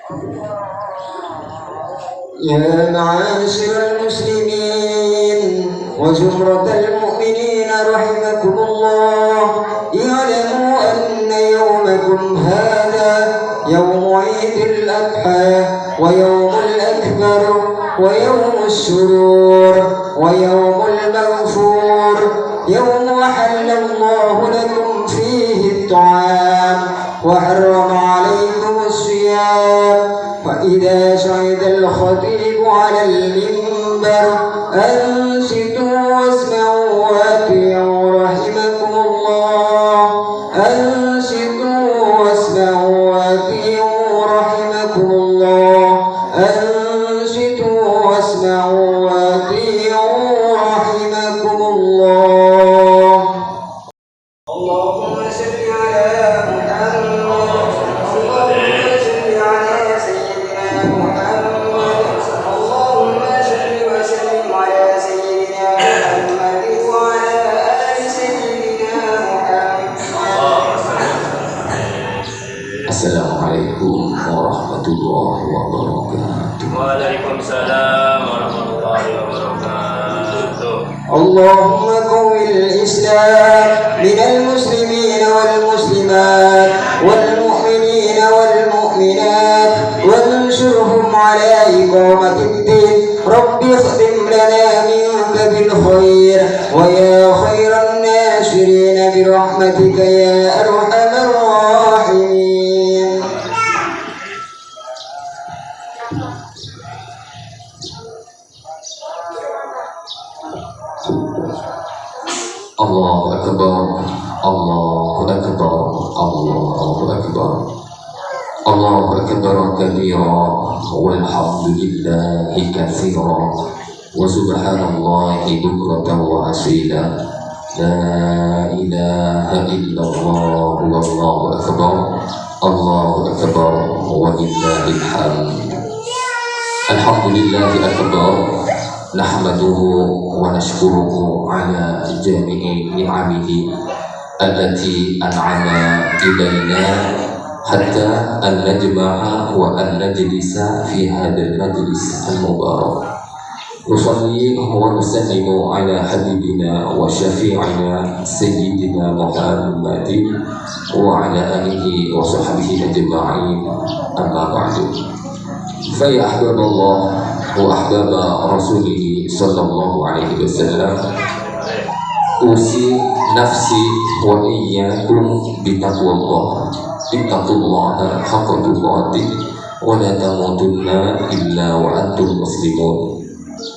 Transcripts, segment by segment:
يا معاشر المسلمين وزمرة المؤمنين رحمكم الله، اعلموا أن يومكم هذا يوم عيد الأضحى ويوم الأكبر ويوم السرور ويوم المغفور، يوم أحل الله لكم فيه الطعام وحرم عليكم الصيام. فإذا صعد الخطيب على المنبر أنصتوا واسمعوا وأطيعوا رحمكم الله، أنصتوا واسمعوا وأطيعوا رحمكم الله، أنصتوا واسمعوا وأطيعوا رحمكم الله. اللهم صل على محمد، اللهم صل على سيدنا محمد، اللهم صل وسلم على سيدنا محمد وعلى آل سيدنا محمد. Assalamualaikum warahmatullahi wabarakatuh. Waalaikumsalam warahmatullahi wabarakatuh. اللهم قوي الإسلام من المسلمين والمسلمات والمؤمنين والمؤمنات وانصرهم على إقامة الدين. رب اختم لنا منك بالخير ويا خير الناصرين برحمتك يا أرحم الراحمين. Allahu Akbar, Allahu Akbar, Allahu Akbar, Allahu Akbar kabira, walhamdulillahi katsira, wa subhanallahi bukratan wa asila, la ilaha illallah, wallahu akbar, Allahu Akbar, walillahil hamd. Alhamdulillahi akbar, nahmaduhu wa nashkuruhu ala jami'i ni'amihi allati an'ama ilayna hatta an najma'a wa an najlisa fi hadzal majlis al-mubarak. Nusalli wa nusallimu ala habibina wa syafi'ina sayyidina Muhammadin wa ala alihi wa sahbihi ajma'in, amma ba'du. Fa ya ahbaballah wa ahbaba rasulih sallallahu alaihi wasallam, usi nafsi wa iyyakum bitaqwallah, ittaqullaha haqqa tuqatih wa la tamutunna illa wa antum muslimun.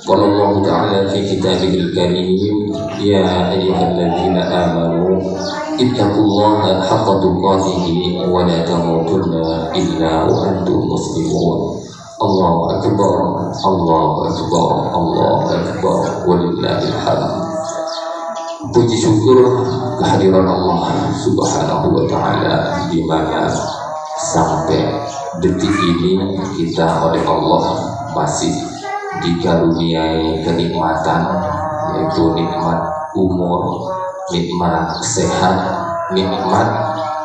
Qala Allah ta'ala fi kitabihil karim, ya ayyuhalladzina amanu ittaqullaha haqqa tuqatih wa la tamutunna illa wa antum muslimun. Allahu Akbar, Allahu Akbar, Allahu Akbar, walillahil hamd. Puji syukur kehadiran Allah Subhanahu wa Ta'ala, di mana sampai detik ini kita oleh Allah masih dikaruniai kenikmatan, yaitu nikmat umur, nikmat sehat, nikmat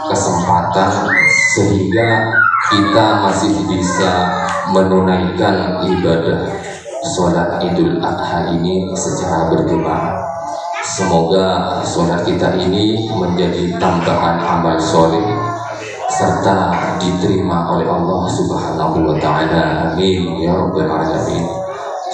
kesempatan, sehingga kita masih bisa menunaikan ibadah sholat Idul Adha ini secara berjamaah. Semoga sholat kita ini menjadi tambahan amal soleh serta diterima oleh Allah Subhanahu wa Ta'ala. Amin ya rabbal alamin.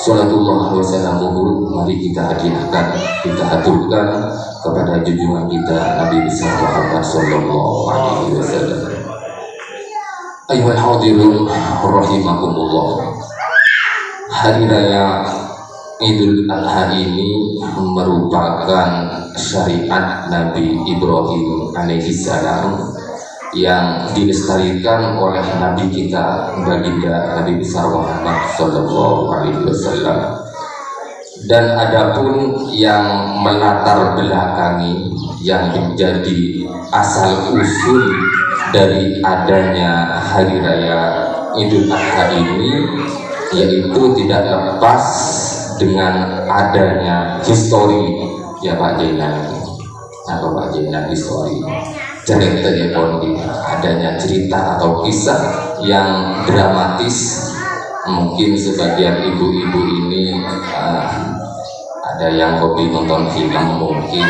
Sholatullah wa salamuhu, mari kita hadiahkan, kita haturkan kepada junjungan kita Nabi besar Muhammad sallallahu alaihi wasallam. Ayyuhal hadirun rahimakumullah. Hari raya Idul Adha ini merupakan syariat Nabi Ibrahim alaihissalam yang dilestarikan oleh Nabi kita baginda Nabi besar Muhammad sallallahu alaihi wasallam. Dan adapun yang melatar belakangi, yang menjadi asal usul dari adanya hari raya Idul Adha ini, yaitu tidak lepas dengan adanya histori, ya Pak Jenan atau Pak Jenan, histori. cerita ya adanya cerita atau kisah yang dramatis. Mungkin sebagian ibu-ibu ini ada yang hobi nonton film, mungkin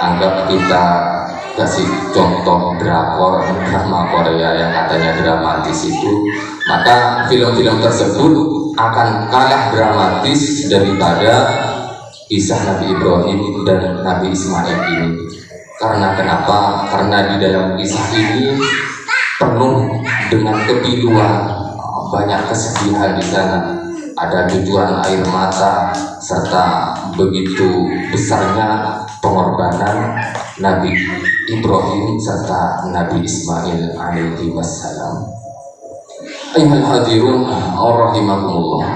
anggap kita kasih contoh drama Korea yang katanya dramatis itu, maka film-film tersebut akan kalah dramatis daripada kisah Nabi Ibrahim dan Nabi Ismail ini. Karena kenapa? Karena di dalam kisah ini penuh dengan kepiluan, banyak kesedihan di sana, ada cucuran air mata, serta begitu besarnya pengorbanan Nabi Ibrahim serta Nabi Ismail alaihi wassalam. Ayyuhal hadirun rahimakumullah.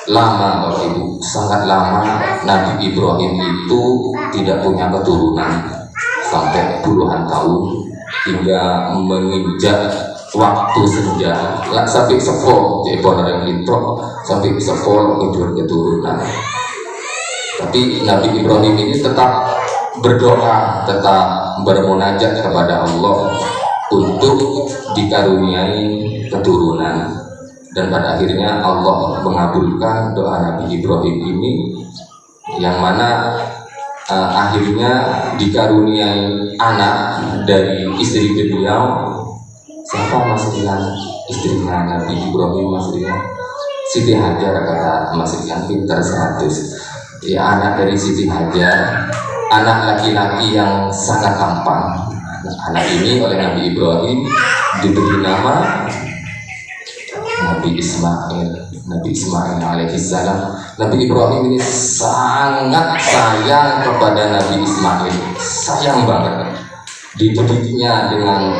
Lama Bapak Ibu, sangat lama Nabi Ibrahim itu tidak punya keturunan, sampai puluhan tahun, hingga menginjak waktu senja sampai sepol yang intro sampai sepol keturunan. Tapi Nabi Ibrahim ini tetap berdoa, tetap bermunajat kepada Allah untuk dikaruniai keturunan, dan pada akhirnya Allah mengabulkan doa Nabi Ibrahim ini, yang mana akhirnya dikaruniai anak dari istri beliau. Siapa Mas Rian? Istrinya Nabi Ibrahim, Mas Rian Siti Hajar, kata Mas Rian, pintar 100. Ya, anak dari Siti Hajar, anak laki-laki yang sangat tampan. Anak ini oleh Nabi Ibrahim diberi nama Nabi Ismail alaihissalam. Nabi Ibrahim ini sangat sayang kepada Nabi Ismail, sayang banget. Dididiknya dengan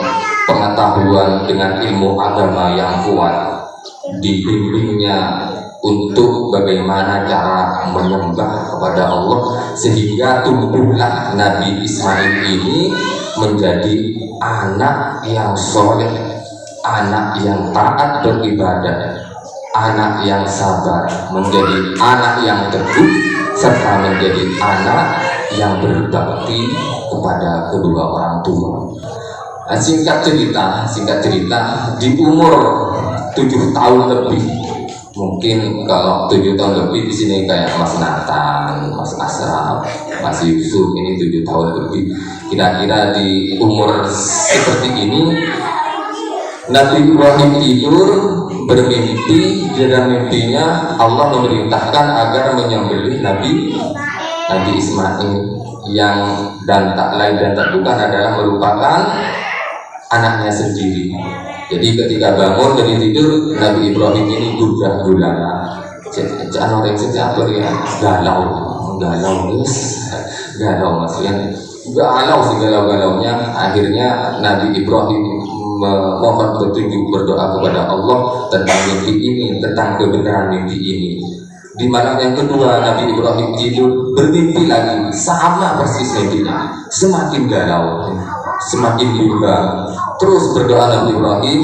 pengetahuan, dengan ilmu agama yang kuat, dibimbingnya untuk bagaimana cara menyembah kepada Allah, sehingga tumbuhlah Nabi Ismail ini menjadi anak yang soleh, anak yang taat beribadah, anak yang sabar, menjadi anak yang teguh, serta menjadi anak yang berbakti kepada kedua orang tua. Singkat cerita, di umur 7 tahun lebih, mungkin kalau 7 tahun lebih di sini kayak Mas Nathan, Mas Asraf, Mas Yusuf, ini 7 tahun lebih. Kira-kira di umur seperti ini, Nabi Ibrahim tidur bermimpi. Dalam mimpinya Allah memerintahkan agar menyembelih Nabi Ismail, yang dan tak lain dan tak bukan adalah merupakan anaknya sendiri. Jadi ketika bangun dari tidur, Nabi Ibrahim ini gundah gulana, jangan orang sejak ya galau maksudnya galau segalau-galaunya. Akhirnya Nabi Ibrahim memohon petunjuk, berdoa kepada Allah tentang mimpi ini, tentang kebenaran mimpi ini. Di malam yang kedua Nabi Ibrahim tidur bermimpi lagi, sama persis mimpinya, semakin galau, semakin bimbang. Terus berdoa Nabi Ibrahim,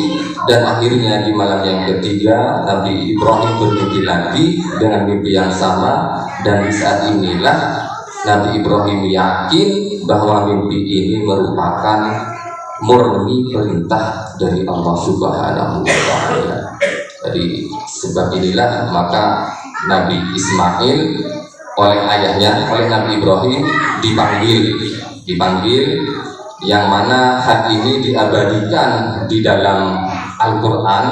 dan akhirnya di malam yang ketiga Nabi Ibrahim bermimpi lagi dengan mimpi yang sama. Dan di saat inilah Nabi Ibrahim yakin bahwa mimpi ini merupakan murni perintah dari Allah Subhanahu wa Ta'ala. Dari sebab inilah maka Nabi Ismail oleh ayahnya, oleh Nabi Ibrahim dipanggil, yang mana hal ini diabadikan di dalam Al-Quran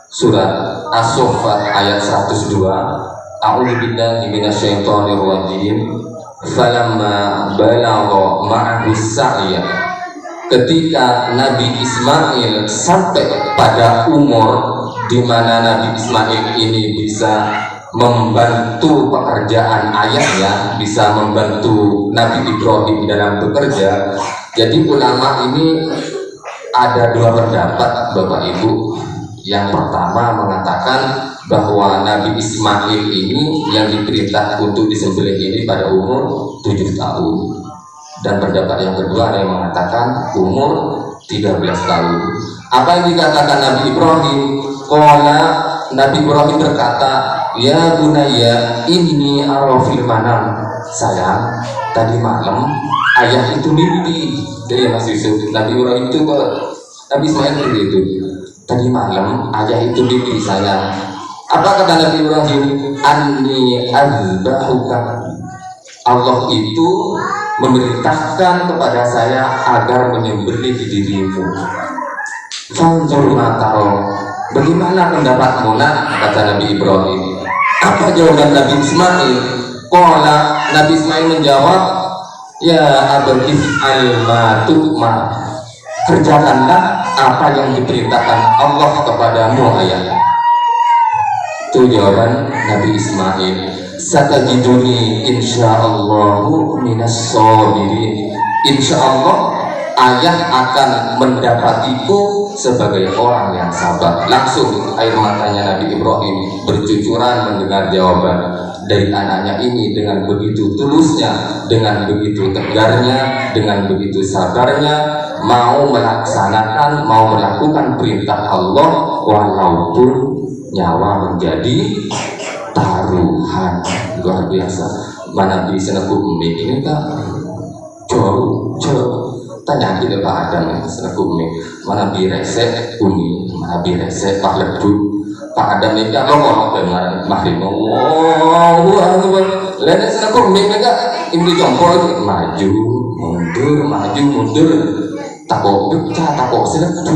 surat As-Saffat ayat 102. A'udzu billahi minasyaitonir rajim. Falamma balagha ma'ahu sa'ya. Ketika Nabi Ismail sampai pada umur di mana Nabi Ismail ini bisa membantu pekerjaan ayahnya, bisa membantu Nabi Ibrahim dalam bekerja. Jadi ulama ini ada dua pendapat Bapak Ibu. Yang pertama mengatakan bahwa Nabi Ismail ini yang diperintah untuk disembelih ini pada umur 7 tahun. Dan pendapat yang kedua ada yang mengatakan umur 13 tahun. Apa yang dikatakan Nabi Ibrahim? Nabi Ibrahim berkata, ya bunayya inni ara fil manam. Sayang, tadi malam ayah itu mimpi dari Mas Yusuf. Nabi Ibrahim itu ke Nabi Ismail itu. Tadi malam ayah itu mimpi saya. Apa kata Nabi Ibrahim? Anni azbahuka. Allah itu memerintahkan kepada saya agar menyembelih dirimu. Fanzur mataro. Bagaimana pendapatmu nak? Kata Nabi Ibrahim. Apa jawaban Nabi Ismail? Qala, Nabi Ismail menjawab, ya abadif al-matuma. Kerjakanlah apa yang diperintahkan Allah kepadamu ayah. Itu jawaban Nabi Ismail. Satajiduni insyaallahu minas sabirin. Insyaallah ayah akan mendapatiku sebagai orang yang sabar. Langsung air matanya Nabi Ibrahim bercucuran mendengar jawaban dari anaknya ini dengan begitu tulusnya, dengan begitu tegarnya, dengan begitu sabarnya, mau melaksanakan, mau melakukan perintah Allah walaupun nyawa menjadi taruhan. Luar biasa. Mana bisa aku ini tak jauh tanya kita Pak Adam senaku mana biresek uni, mana biresek Pak Ledu Pak Adam ini kan ngomong dengan mahrim. Wah, lainnya senaku mereka ini jongkol maju mundur takut pecah takut senaku.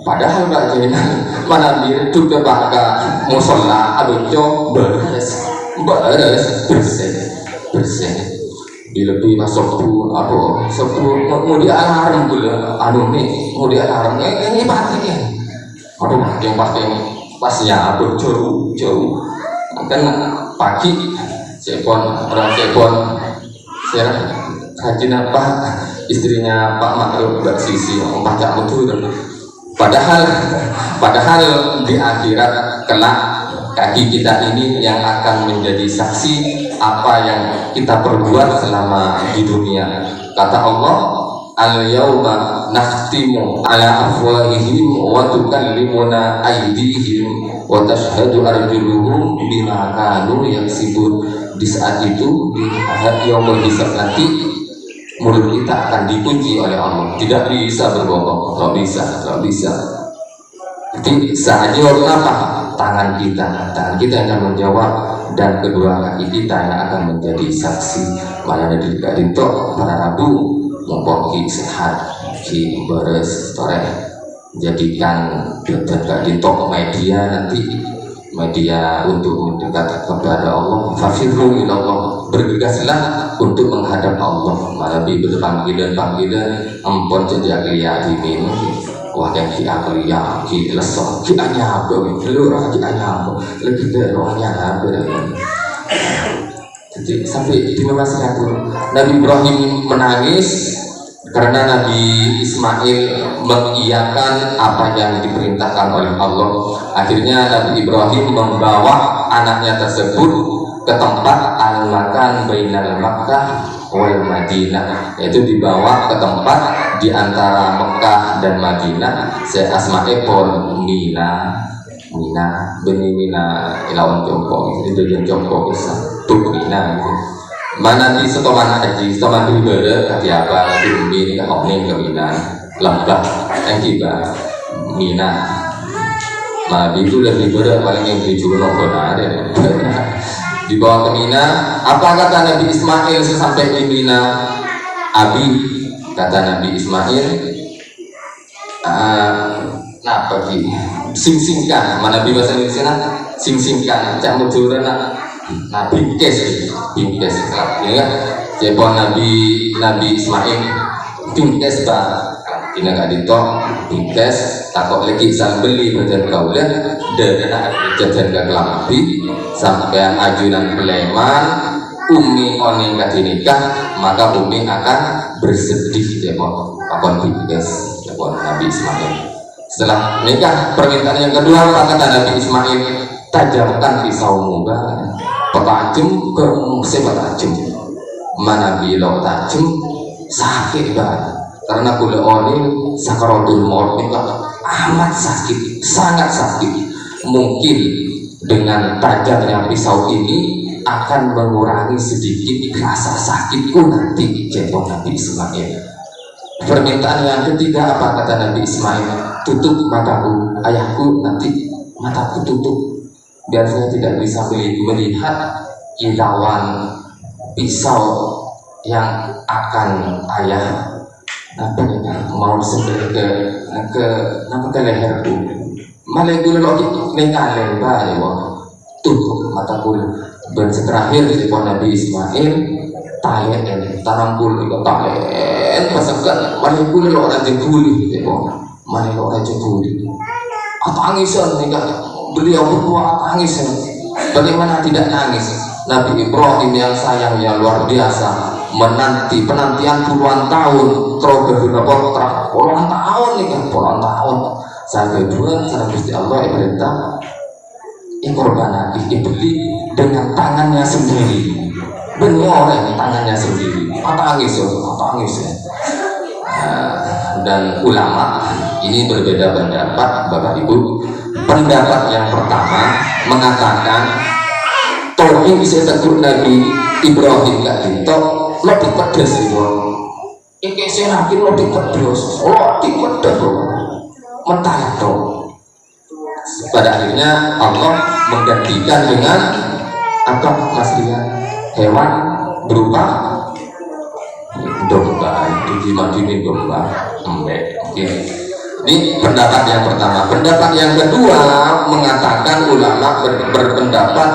Padahal Pak Jena mana biru ke bangga musola aduh beres bersih dilebih masuk pun apa sebelum mau di alarm dulu anu nih mau di alarm ini pastinya aduh yang pastinya aduh jauh kan pagi orang sepon saya haji apa istrinya Pak Makruf Mbak Sisi Pak Cak Mutu. Padahal di akhirat kelak kaki kita ini yang akan menjadi saksi apa yang kita perbuat selama di dunia. Kata Allah, al-yawma nakhtimu ala afwahihim wa tukallimuna aydihim wa tashhadu arjuluhum bima kanu yaksibun. Di saat itu di hari yaumul hisab nanti mulut kita akan dikunci oleh Allah, tidak bisa berbohong, tidak bisa. Jadi saatnya apa? Tangan kita yang akan menjawab dan kedua kaki kita yang akan menjadi saksi. Malah dari Rinto para Rabu mempoki sehat, ki beres toreh, jadikan Kak Rinto media nanti media untuk mendekat kepada Allah. Fafirru ilallah, bergegaslah untuk menghadap Allah. Malah berpanggilan ampun jadi akliya ini. Wah yang akliya ki lesok ki anyabo lurah ki anyabo lebih berohnya jadi sampai di Singapura Nabi Ibrahim menangis karena Nabi Ismail mengiyakan apa yang diperintahkan oleh Allah. Akhirnya Nabi Ibrahim membawa anaknya tersebut ke tempat al-makan bainal Makkah wal Madinah, yaitu dibawa ke tempat di antara Mekah dan Madinah. Saya asma'e pon Mina ilawan jompo itu bagian jompo bisa tuh Mina gitu. Mana di setoman haji setoman ibadah kaki apa di ini ke Hongning ke Mina lembah yang tiba Mina Nabi itu lebih berat paling yang dijual benar ya. Dibawa ke Mina. Apa kata Nabi Ismail sesampai di Mina? Abi, kata Nabi Ismail, nah pergi sing-singkan. Mana Nabi bahasa Indonesia? Sing-singkan. Cak mujuran nah bingkes ya. Jepon Nabi Ismail bingkes bah. Tina gak ditok bingkes takut lagi sang beli badan kaulah dan jajan gak kelampi sampai ajunan peleman umi oning gak dinikah maka umi akan bersedih jepon akon bingkes jepon Nabi Ismail. Setelah nikah permintaan yang kedua kata Nabi Ismail, tajamkan pisaumu bang petajem ke sebat tajem mana bilo tajem sakit banget karena kulit oni sakaratul maut itu amat sakit, sangat sakit. Mungkin dengan tajamnya pisau ini akan mengurangi sedikit rasa sakitku nanti, jawab Nabi Ismail. Permintaan yang ketiga apa kata Nabi Ismail? Tutup mataku, ayahku, nanti mataku tutup biar saya tidak bisa melihat kilauan pisau yang akan ayah mau sampai ke leherku. Malah gue lagi mengalih bae tutup mataku. Dan terakhir di Nabi Ismail talen tarangkul itu talen masakan malah gue orang jebuli malah orang jebuli tangisan nih kan beliau berdua tangisan. Bagaimana tidak nangis? Nabi Ibrahim yang sayangnya luar biasa menanti penantian puluhan tahun puluhan tahun nih kan puluhan tahun sampai bulan sampai Gusti Allah perintah korban lagi dibeli dengan tangannya sendiri, benar tangannya sendiri. Tangis ya. Dan ulama ini berbeda pendapat, Bapak Ibu. Pendapat yang pertama mengatakan yang bisa tegur Nabi Ibrahim gak gitu lebih pedas itu. Ini saya yakin lebih pedas, mentah itu. Pada akhirnya Allah menggantikan dengan apa Mas Rian? Hewan berupa domba, dimakini domba. Oke. Ini pendapat yang pertama. Pendapat yang kedua mengatakan ulama berpendapat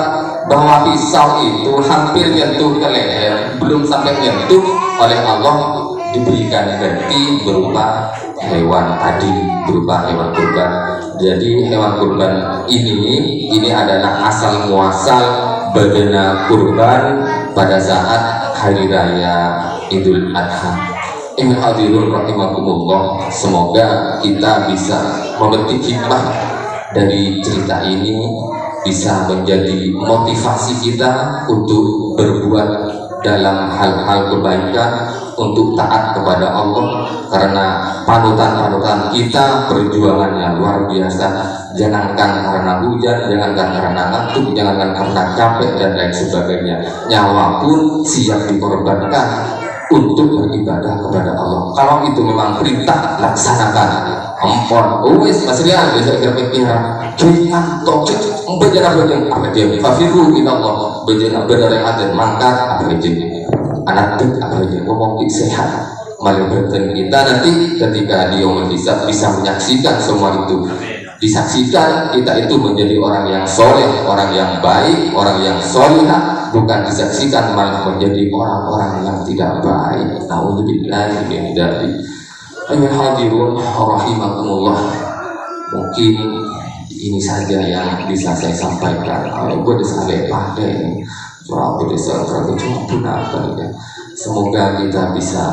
bahwa pisau itu hampir nyentuh ke leher, belum sampai nyentuh oleh Allah diberikan ganti berupa hewan tadi, berupa hewan kurban. Jadi hewan kurban ini adalah asal muasal badana kurban pada saat hari raya Idul Adha. Hadirun rahimakumullah, semoga kita bisa memetik hikmah dari cerita ini, bisa menjadi motivasi kita untuk berbuat dalam hal-hal kebaikan, untuk taat kepada Allah, karena panutan-panutan kita perjuangannya luar biasa. Jangankan karena hujan, jangankan karena ngantuk, jangankan karena capek dan lain sebagainya, nyawa pun siap dikorbankan untuk beribadah kepada Allah. Kalau itu memang perintah, laksanakan. Ampun, wes Mas Rian, bisa kira-kira jangan tocet berjalan apa dia fafiru ila Allah, berjalan ada mangkat apa aja anak tek apa aja ngomong sehat. Malah berarti kita nanti ketika dia hisab bisa menyaksikan semua itu, disaksikan kita itu menjadi orang yang soleh, orang yang baik, orang yang solihah, bukan disaksikan malah menjadi orang-orang yang tidak baik. Nauzubillahi min dzalik. Ayyuhal hadirun rahimakumullah. Mungkin ini saja yang bisa saya sampaikan. Gue disale pakai surah desa ya. Semoga kita bisa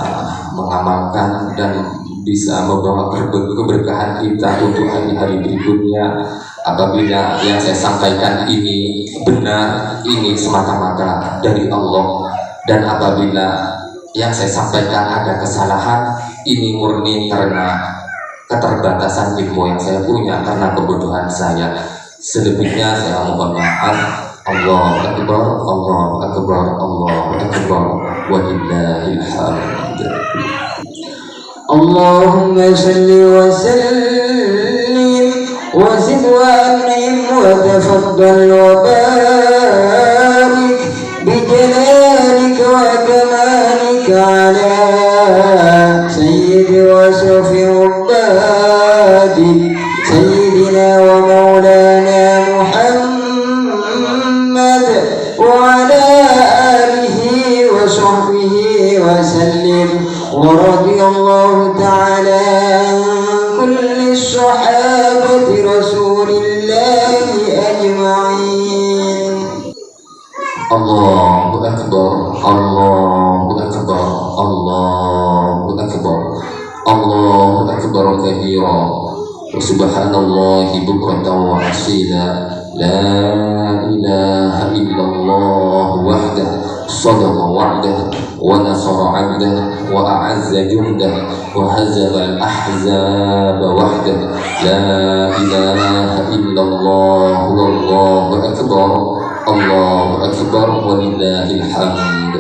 mengamalkan dan bisa membawa keberkahan kita untuk hari-hari berikutnya. Apabila yang saya sampaikan ini benar, ini semata-mata dari Allah, dan apabila yang saya sampaikan ada kesalahan, ini murni karena keterbatasan ilmu yang saya punya, karena kebutuhan saya. Selebihnya saya mohon maaf. Allahu Akbar, Allahu Akbar, Allahu Akbar, walillahil hamd. Allahumma salli wa sallim wa zid wa an'im wa tafaddal wa barik bi jalalika wa kamalika ala sayyidi wa safi ubadi sayyidina wa maulana Muhammad wa ala alihi wa sahbihi wa sallim. ورضي الله تعالى عن كل الصحابة رسول الله أجمعين. الله أكبر، الله أكبر، الله أكبر، الله أكبر كبيرا، وسبحان الله بكرة وأصيلا، لا إله إلا الله وحده صدق وعده ونصر عبده وأعز جنده وهزم الأحزاب وحده، لا إله إلا الله والله أكبر. Allahu Akbar walillahil hamd.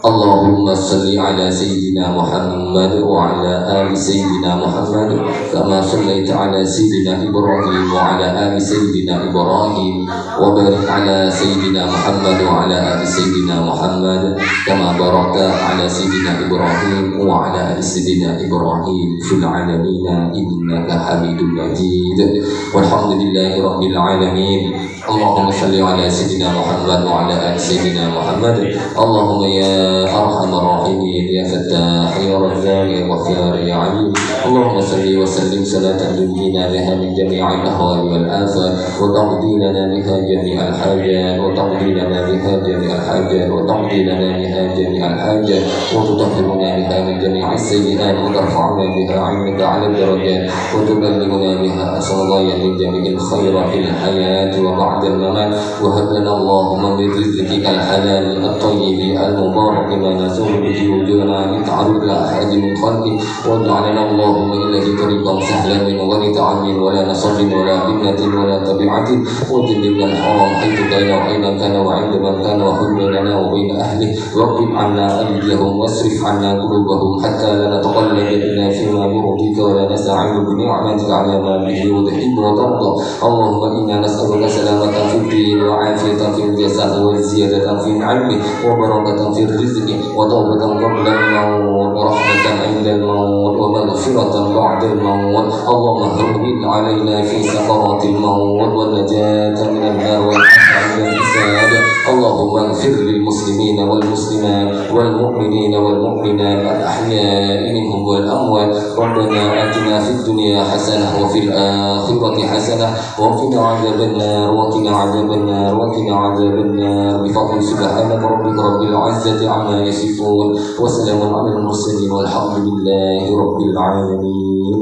Allahumma salli ala Sayyidina Muhammad wa ala ali Sayyidina Muhammad kama sallaita ala Sayyidina Ibrahim wa ala ali Sayyidina Ibrahim wa barik ala Sayyidina Muhammad wa ala ali Sayyidina Muhammad kama barakta ala Sayyidina Ibrahim wa ala ali Sayyidina Ibrahim fil alamin innaka Hamidum Majid. Walhamdulillahi rabbil alamin. Allahumma salli ala Sayyidina Muhammad wa ala ali Sayyidina Muhammad. Allahumma ya أرحم الراحمين يا فتاح يا رزاق يا غفار يا عليم. اللهم صل وسلم صلاة تنجينا بها من جميع الأهوال والآفات وتقضي لنا بها جميع الحاجات وتقضي لنا بها جميع الحاجات وتقضي لنا بها جميع الحاجات وتطهرنا بها من جميع السيئات وترفعنا بها عندك على الدرجات وتبلغنا بها أقصى غاية من جميع الخير في الحياة وبعد الممات. وهب لنا اللهم من رزقك الحلال الطيب المبارك بما نسوء به وجوهنا لتعرض لأحد من خلقك واجعلنا اللهم إليه طريقا سهلا من غير تعب ولا نصب ولا فتنة ولا تبعة وجنبنا الحرام حيث كان وأين كان وعند من كان وحل لنا وبين أهله واقبل عنا أيديهم واصرف عنا قلوبهم حتى لا نتقلب إلا فيما يرضيك ولا نستعين بنعمتك على ما به وتحب وترضى. اللهم إنا نسألك سلامة في الدين وعافية في الجسد وزيادة في العلم وبركة في الرزق وتوبة قبل الموت ورحمة عند الموت ومغفرة بعد الموت. اللهم هون علينا في سكرات الموت والنجاة من النار والحق عند الحساب. اللهم اغفر للمسلمين والمسلمات والمؤمنين والمؤمنات الأحياء منهم والأموات. ربنا آتنا في الدنيا حسنة وفي الآخرة حسنة وقنا عذاب النار وقنا عذاب النار وقنا عذاب النار بفضل سبحانك ربك رب العزة عما يصفون وسلام على المرسلين والحمد لله رب العالمين.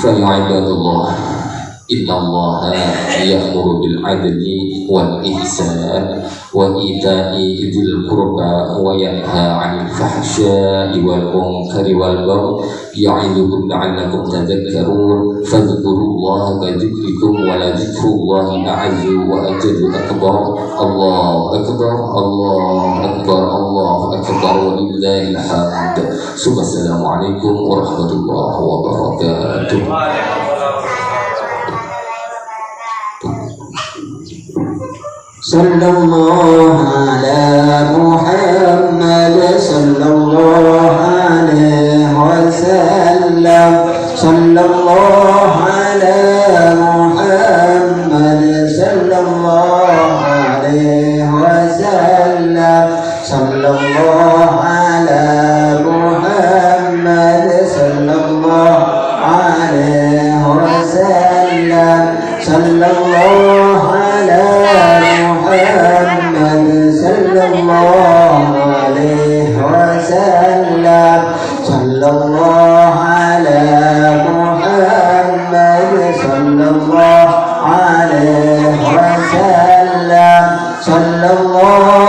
فيا عباد الله إن الله يأمر بالعدل والإحسان وإيتاء ذي القربى وينهى عن الفحشاء والمنكر والبغي يعظكم لعلكم تذكرون. فاذكروا الله كذكركم ولذكر الله أعز وأجل أكبر. الله أكبر الله أكبر الله أكبر ولله الحمد. ثم السلام عليكم ورحمة الله وبركاته. صلى الله على محمد صلى الله عليه وسلم. صلى الله على محمد صلى الله عليه وسلم. صلى الله على محمد صلى الله عليه وسلم. صلى الله على محمد صلى الله عليه وسلم. صلى الله على محمد صلى الله عليه وسلم. صلى الله